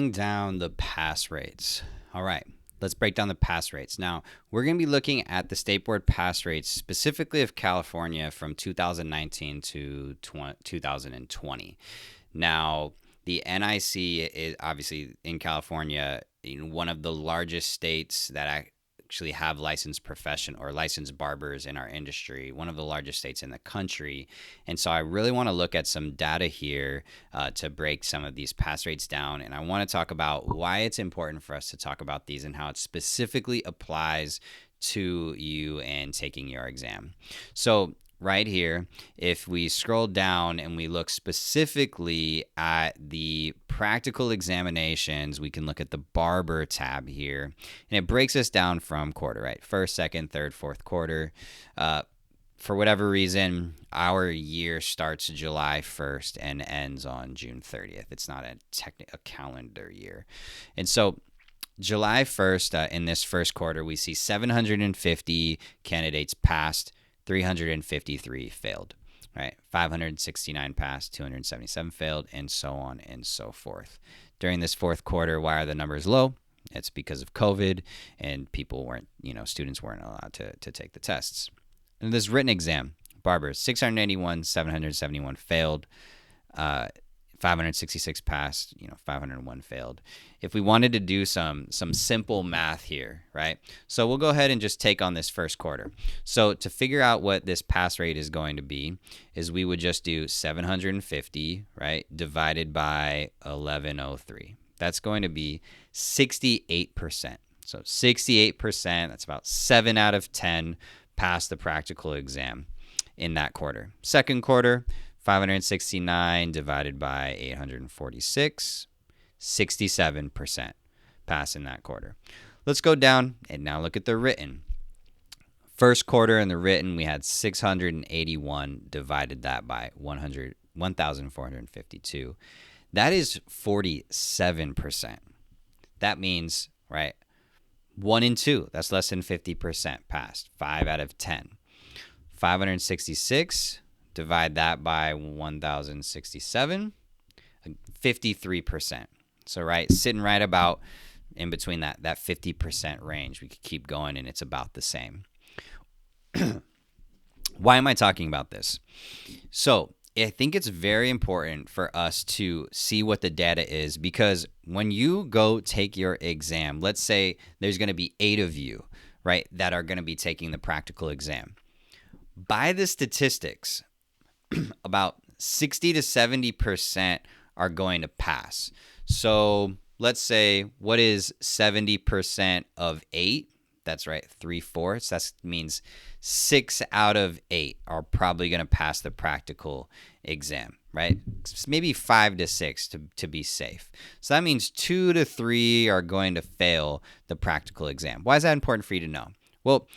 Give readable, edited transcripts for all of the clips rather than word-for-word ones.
Down the pass rates. All right, let's break down the pass rates. Now, we're going to be looking at the state board pass rates specifically of California from 2019 to 2020. Now, the NIC is obviously in California, one of the largest states that actually have licensed profession or licensed barbers in our industry, one of the largest states in the country. And so I really want to look at some data here to break some of these pass rates down. And I want to talk about why it's important for us to talk about these and how it specifically applies to you and taking your exam. So right here, if we scroll down and we look specifically at the practical examinations, we can look at the barber tab here, and it breaks us down from quarter, right? First, second, third, fourth quarter. For whatever reason, our year starts July 1st and ends on June 30th. It's not a calendar year. And so July 1st, in this first quarter, we see 750 candidates passed, 353 failed, right? 569 passed, 277 failed, and so on and so forth. During this fourth quarter, why are the numbers low? It's because of COVID and people weren't, students weren't allowed to take the tests. And this written exam, barbers, 681, 771 failed, 566 passed, 501 failed. If we wanted to do some simple math here, right? So we'll go ahead and just take on this first quarter. So to figure out what this pass rate is going to be is we would just do 750, right, divided by 1103. That's going to be 68%. So 68%, that's about 7 out of 10 pass the practical exam in that quarter. Second quarter, 569 divided by 846, 67% pass in that quarter. Let's go down and now look at the written. First quarter in the written, we had 681, divided that by 1,452. That is 47%. That means, right, 1 and 2, that's less than 50% passed, 5 out of 10. 566, divide that by 1,067, 53%. So, right, sitting right about in between that 50% range. We could keep going, and it's about the same. Why am I talking about this? So, I think it's very important for us to see what the data is, because when you go take your exam, let's say there's going to be 8 of you, right, that are going to be taking the practical exam. By the statistics, about 60 to 70% are going to pass. So let's say, what is 70% of 8? That's right, 3/4. That means 6 out of 8 are probably going to pass the practical exam, right? Maybe 5 to 6 to be safe. So that means 2 to 3 are going to fail the practical exam. Why is that important for you to know? Well,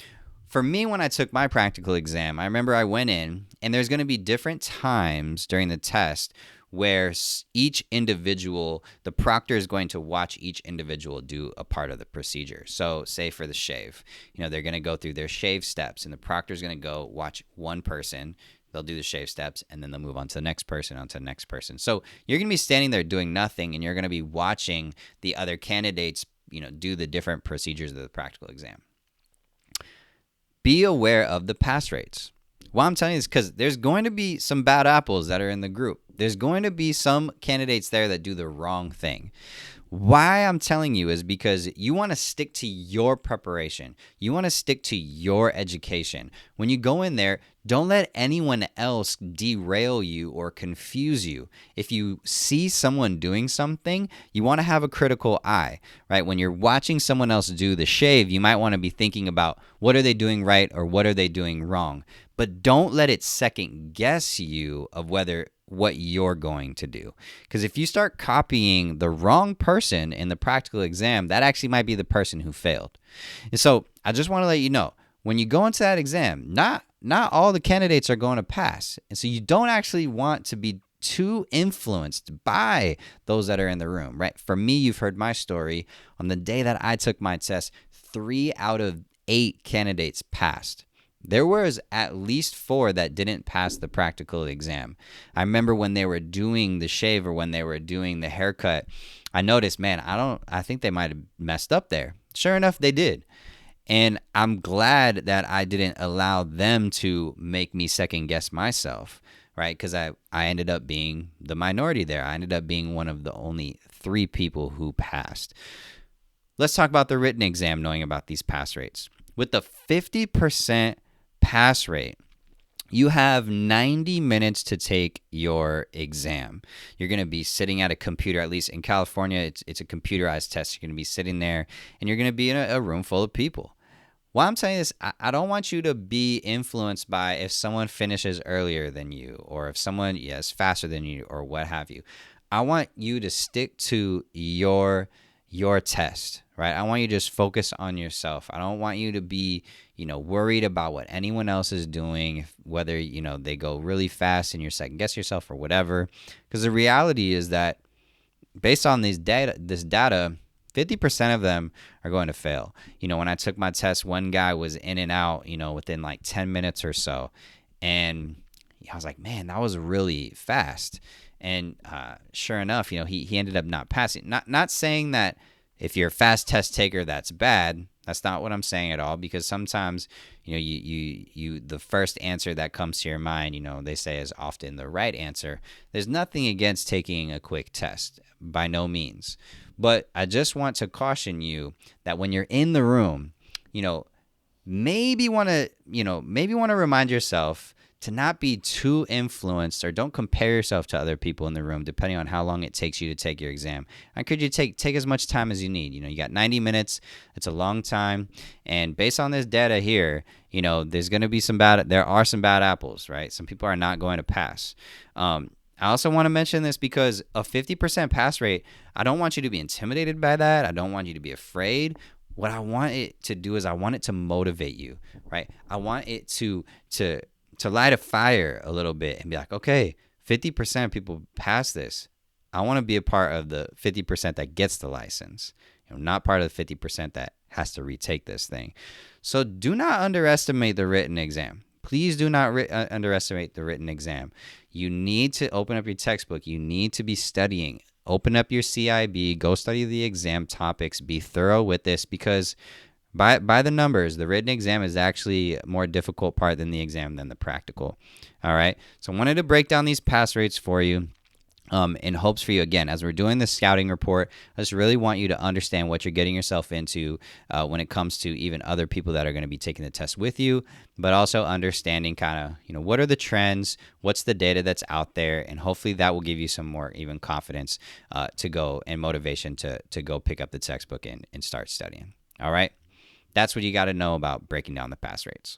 for me, when I took my practical exam, I remember I went in, and there's going to be different times during the test where each individual, the proctor is going to watch each individual do a part of the procedure. So say for the shave, they're going to go through their shave steps, and the proctor is going to go watch one person. They'll do the shave steps, and then they'll move on to the next person, on to the next person. So you're going to be standing there doing nothing, and you're going to be watching the other candidates, do the different procedures of the practical exam. Be aware of the pass rates. Why I'm telling you this, because there's going to be some bad apples that are in the group. There's going to be some candidates there that do the wrong thing. Why I'm telling you is because you want to stick to your preparation. You want to stick to your education. When you go in there, don't let anyone else derail you or confuse you. If you see someone doing something, you want to have a critical eye, right? When you're watching someone else do the shave, you might want to be thinking about what are they doing right or what are they doing wrong. But don't let it second guess you of what you're going to do. Because if you start copying the wrong person in the practical exam, that actually might be the person who failed. And so I just want to let you know, when you go into that exam, not all the candidates are going to pass. And so you don't actually want to be too influenced by those that are in the room, right? For me, you've heard my story. On the day that I took my test, 3 out of 8 candidates passed. There was at least 4 that didn't pass the practical exam. I remember when they were doing the shave or when they were doing the haircut, I noticed, man, I think they might have messed up there. Sure enough, they did. And I'm glad that I didn't allow them to make me second guess myself, right? Because I ended up being the minority there. I ended up being one of the only 3 people who passed. Let's talk about the written exam, knowing about these pass rates. With the 50% pass rate, you have 90 minutes to take your exam. You're going to be sitting at a computer, at least in California, it's a computerized test. You're going to be sitting there, and you're going to be in a room full of people. Why I'm saying this, I don't want you to be influenced by if someone finishes earlier than you, or if someone is faster than you, or what have you. I want you to stick to your test, right? I want you to just focus on yourself. I don't want you to be, worried about what anyone else is doing, whether, they go really fast and you're second guess yourself or whatever. Because the reality is that based on this data, 50% of them are going to fail. When I took my test, one guy was in and out, within like 10 minutes or so. And I was like, man, that was really fast. And sure enough, he ended up not passing. Not saying that if you're a fast test taker, that's bad. That's not what I'm saying at all. Because sometimes, you the first answer that comes to your mind, they say is often the right answer. There's nothing against taking a quick test, by no means. But I just want to caution you that when you're in the room, maybe want to remind yourself to not be too influenced, or don't compare yourself to other people in the room, depending on how long it takes you to take your exam. I encourage you to take as much time as you need. You got 90 minutes. It's a long time. And based on this data here, there's going to be there are some bad apples, right? Some people are not going to pass. I also want to mention this because a 50% pass rate, I don't want you to be intimidated by that. I don't want you to be afraid. What I want it to do is I want it to motivate you, right? I want it to light a fire a little bit and be like, okay, 50% of people pass this. I want to be a part of the 50% that gets the license, not part of the 50% that has to retake this thing. So do not underestimate the written exam. Please do not underestimate the written exam. You need to open up your textbook. You need to be studying. Open up your CIB. Go study the exam topics. Be thorough with this, because by the numbers, the written exam is actually a more difficult part than the exam than the practical. All right. So I wanted to break down these pass rates for you. In hopes for you, again, as we're doing this scouting report, I just really want you to understand what you're getting yourself into when it comes to even other people that are going to be taking the test with you, but also understanding kind of, what are the trends, what's the data that's out there, and hopefully that will give you some more even confidence to go, and motivation to go pick up the textbook and start studying. All right. That's what you got to know about breaking down the pass rates.